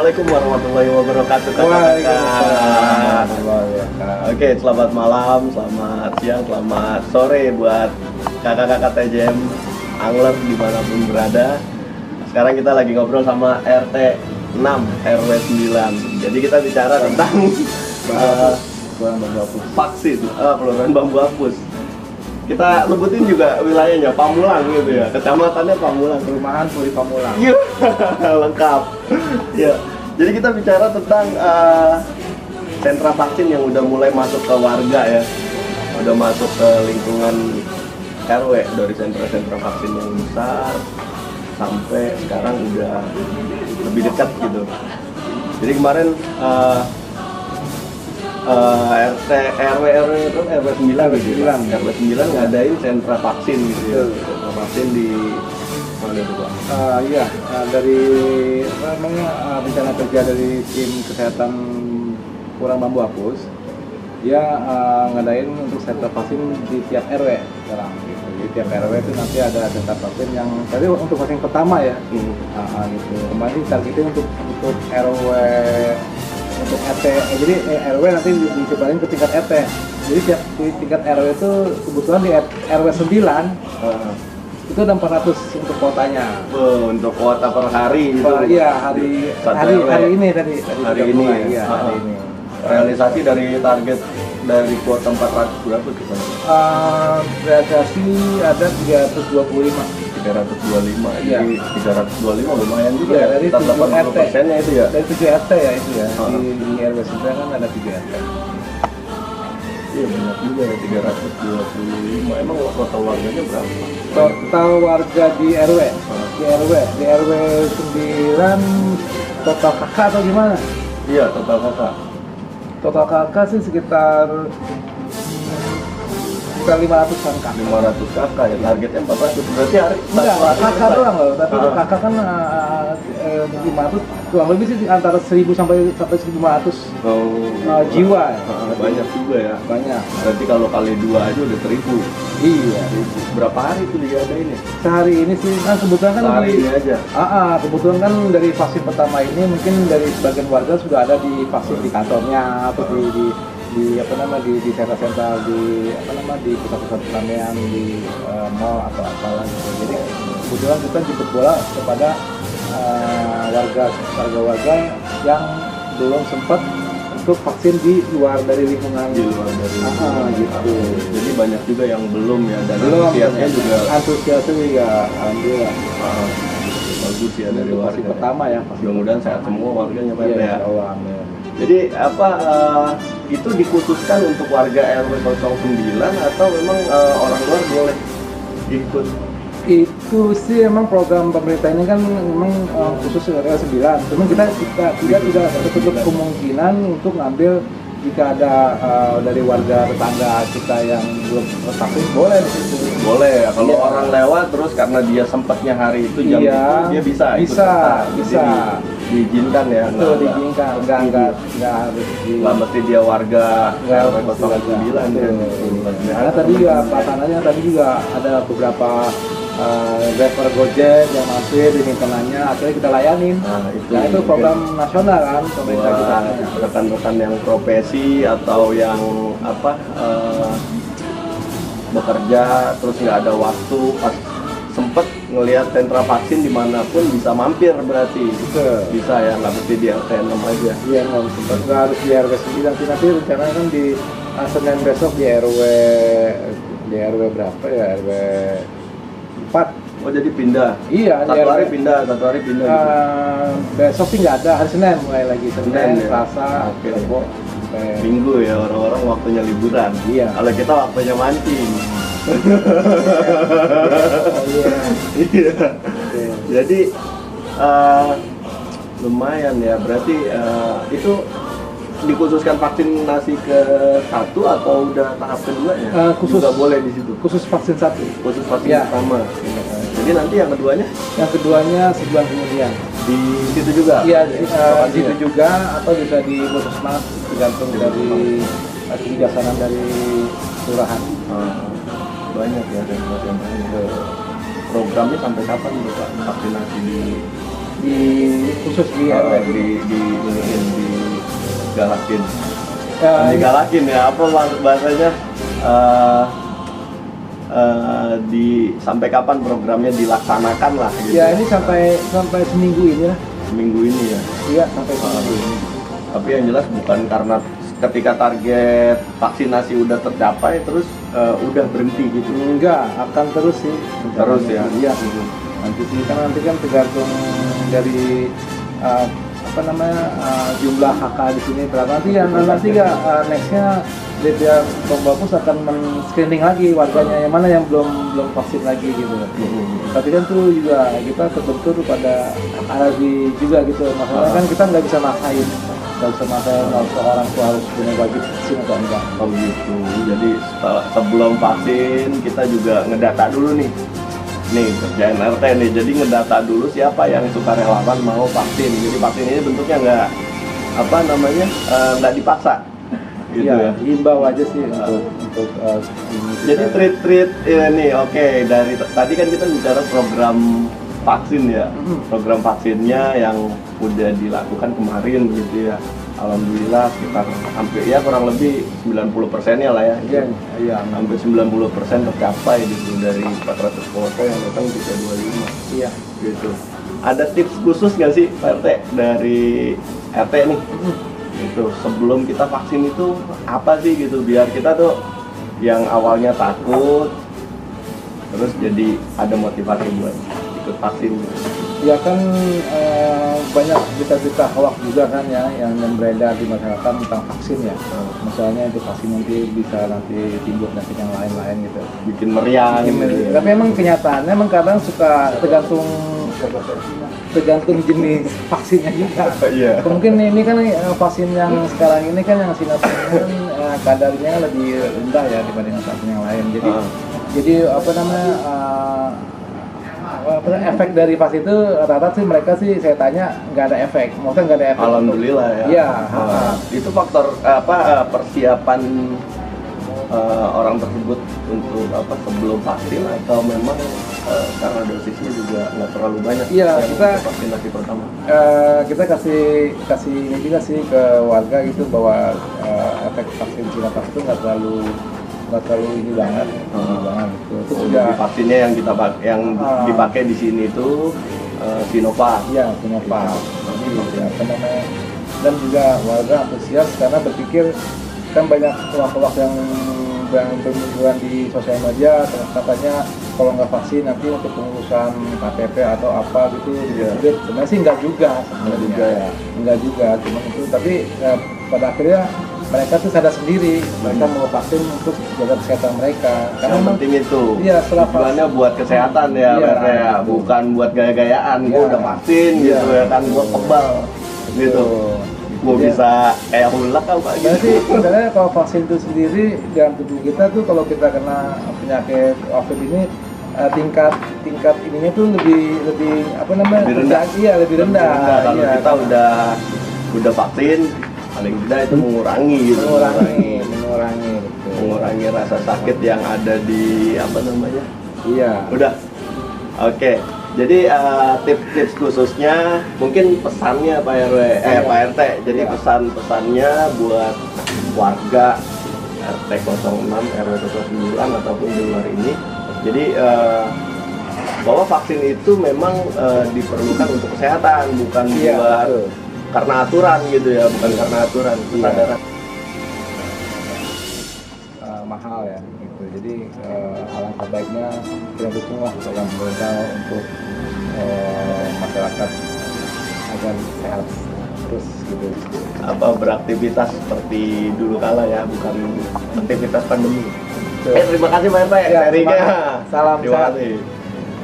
Assalamualaikum warahmatullahi wabarakatuh. Waalaikumsalam. Oke, selamat malam, selamat siang, selamat sore buat kakak-kakak TJM angler dimanapun berada. Sekarang kita lagi ngobrol sama RT 6 RW 9. Jadi kita bicara tentang Peluruan bambu hapus. vaksin, peluruan bambu hapus. Kita lebutin juga wilayahnya, Pamulang gitu ya, kecamatannya Pamulang. Perumahan Puri Pamulang. Iya, lengkap. Ya, jadi kita bicara tentang sentra vaksin yang udah mulai masuk ke warga ya, udah masuk ke lingkungan RW, dari sentra-sentra vaksin yang besar sampai sekarang udah lebih dekat gitu. Jadi kemarin RT RW itu RW 9 gitu ya. RW 9 ngadain sentra vaksin gitu ya. Sentra vaksin di mana itu, Pak? Iya, dari apa namanya rencana kerja dari tim kesehatan kurang bambu hapus, dia ngadain untuk sentra vaksin di tiap RW sekarang. Gitu. Di tiap RW itu nanti ada sentra vaksin yang tadi untuk vaksin pertama ya. Gitu. Kemarin targetnya untuk RW untuk RT, jadi RW nanti disebarin ke tingkat RT. Jadi tiap di tingkat RW itu kebetulan di RW 9 itu ada 400 untuk kuotanya. Untuk kuota per hari itu. Iya, hari ini tadi hari ini. Iya, hari ini. Realisasi dari target dari kuota 400 berapa kita? Realisasi ada 325. 325. Iya. Jadi 325 lumayan juga Iya, ya. dari Sekitar 7 80%-nya itu ya. Dari 7 RT ya itu ya. Di RW 9 kan ada 3 RT. Iya, banyak juga ya, 325. Emang total warganya berapa? Total warga di RW. Di RW 9 total kakak atau gimana? Iya, total kakak. Total kakak sih sekitar 500-an kakak. 500 kakak ya, targetnya 400. Berarti hari Enggak, kakak doang loh, tapi kakak kan 500, kurang lebih sih antara 1000 sampai 1500 jiwa ya. Banyak juga ya. Banyak. Berarti kalau kali 2 aja udah 1000. Iya. Berapa hari itu diadain ya? Sehari ini sih, kan kebetulan kan Sehari ini aja. kebetulan kan dari vaksin pertama ini mungkin dari sebagian warga sudah ada di vaksin di kantornya atau di apa nama di sentra-sentra di apa nama di pusat-pusat keramaian di mall atau apalah gitu. Jadi kebetulan kita jemput bola kepada warga yang belum sempat untuk vaksin di luar dari lingkungan Gitu. Jadi banyak juga yang belum ya, dan belum antusiasnya juga antusiasnya juga alhamdulillah bagus ya dari vaksin warga. pertama ya. Mudah-mudahan sehat semua warganya Pak Iya, ya. insya Allah, amin. Jadi apa itu dikhususkan untuk warga RW 09 atau memang orang luar boleh ikut? Itu sih emang program pemerintah ini kan memang khusus RW 9. Cuman kita tidak tertutup kemungkinan untuk ngambil jika ada dari warga tetangga kita yang belum vaksin boleh di situ. Boleh ya, kalau Iya. orang lewat terus karena dia sempatnya hari itu jam Iya, itu dia bisa ikut bisa, serta. bisa. Jadi diizinkan ya. Itu diizinkan, enggak harus di Nggak mesti dia warga RW mesti warga. 09 ya. Karena tadi juga pelaksanaannya tadi juga ada beberapa driver Gojek yang mampir diminta nanya, akhirnya kita layanin. Nah, Itu program nasional kan pemerintah kita. buat rekan-rekan yang profesi atau yang apa bekerja terus nggak ada waktu pas sempet ngelihat sentra vaksin dimanapun bisa mampir, berarti bisa ya, nggak mesti di RT 6 aja. Iya, nggak harus di RW 9 sih, nanti rencananya kan di Senin besok di RW berapa ya, RW 4. Oh, jadi pindah. Iya, di Satu RW. hari pindah gitu. Besok sih nggak ada, hari Senin mulai lagi, Senin Senin, ya? Selasa, Oke. Rabu, sampai Minggu ya, orang-orang waktunya liburan. Iya. Kalau kita waktunya mancing. Iya. Iya. Jadi lumayan ya, berarti itu dikhususkan vaksinasi ke satu atau udah tahap kedua ya? Khusus Juga boleh di situ. khusus vaksin 1. Khusus vaksin Ya. pertama. Jadi nanti yang keduanya Yang keduanya sebulan kemudian. di situ juga. Iya, di Lokasinya? situ juga atau bisa di Puskesmas, tergantung dari kebijaksanaan dari kelurahan. Banyak ya sentra-sentra. Programnya sampai kapan tuh Pak vaksinasi di di khusus di RW. digalakin. Digalakin ya, apa maksud bahasanya? Sampai kapan programnya dilaksanakan lah gitu. Ya ini sampai seminggu ini lah. Seminggu ini ya. Iya, sampai seminggu ini. Tapi yang jelas bukan karena ketika target vaksinasi udah tercapai terus udah berhenti gitu. Enggak, akan terus sih. Terus ya. Iya. Nanti kan tergantung dari jumlah HK di sini berapa nanti nextnya dia Bambus akan men-screening lagi warganya yang mana yang belum vaksin lagi gitu. Tapi kan tuh juga kita terbentur pada alergi juga gitu. Masalahnya kan kita nggak bisa maksain orang tua harus punya wajib vaksin atau enggak. Oh gitu. Jadi sebelum vaksin kita juga ngedata dulu nih. Nih kerjaan RT nih, jadi ngedata dulu siapa yang sukarelawan mau vaksin. Jadi vaksin ini bentuknya nggak dipaksa, gitu ya. Himbau aja sih untuk jadi treat ini oke. Dari tadi kan kita bicara program vaksin ya, program vaksinnya yang udah dilakukan kemarin gitu ya. Alhamdulillah sekitar hampir ya kurang lebih 90%-nya lah ya. Iya. Hampir 90% tercapai gitu dari 400 kota yang datang 325. Iya. Gitu. Ada tips khusus nggak sih Pak RT dari RT nih? Gitu. Sebelum kita vaksin itu apa sih gitu biar kita tuh yang awalnya takut terus jadi ada motivasi buat ikut vaksin. Ya kan banyak berita-berita hoax juga kan ya yang beredar di masyarakat tentang vaksin ya. Misalnya itu vaksin nanti bisa timbul penyakit yang lain-lain gitu. Bikin meriang. Gitu. Tapi emang kenyataannya emang kadang suka tergantung jenis vaksinnya juga. Iya. Mungkin ini kan vaksin yang sekarang ini kan yang Sinovac kan kadarnya lebih rendah ya dibandingkan vaksin yang lain. Jadi efek dari vaksin itu rata-rata sih mereka sih saya tanya nggak ada efek, maksudnya nggak ada efek. Alhamdulillah ya. Iya. Itu faktor persiapan orang tersebut untuk sebelum vaksin atau memang karena dosisnya juga nggak terlalu banyak. Iya, kita vaksinasi pertama. Kita kasih ini juga sih ke warga gitu bahwa efek vaksin Sinovac itu nggak terlalu ini banget, gitu. Terus juga vaksinnya yang dipakai di sini itu Sinovac. Iya, Sinovac. Dan juga warga antusias karena berpikir kan banyak hoax yang bermunculan di sosial media katanya kalau nggak vaksin nanti untuk pengurusan KTP atau apa gitu sulit. Sebenarnya sih nggak juga cuma itu tapi pada akhirnya mereka tuh sadar sendiri mereka mau vaksin untuk jaga kesehatan mereka karena yang penting itu tujuannya buat kesehatan ya, bukan buat gaya-gayaan. Gue udah vaksin gitu ya kan, gue kebal gitu, gue bisa kayak hulak apa gitu. Jadi sebenarnya kalau vaksin itu sendiri dalam tubuh kita tuh kalau kita kena penyakit COVID ini tingkat ininya tuh lebih rendah. Iya, lebih rendah. Kalau kita udah vaksin paling tidak itu mengurangi rasa sakit yang ada di Iya. Udah. Oke. Jadi tips-tips khususnya mungkin pesannya Pak RW, Pak RT. Jadi pesan-pesannya buat warga RT 06, RW 09 ataupun di luar ini. Jadi bahwa vaksin itu memang diperlukan untuk kesehatan, bukan buat karena aturan gitu ya, bukan karena aturan, kesadaran. Mahal ya gitu. Jadi alangkah baiknya kita dukunglah program pemerintah untuk masyarakat agar sehat terus gitu. Beraktivitas seperti dulu kala ya, bukan aktivitas pandemi. Terima kasih Pak RT. Sharingnya. Salam sehat.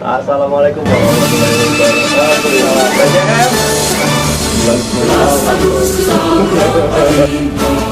Assalamualaikum warahmatullahi wabarakatuh.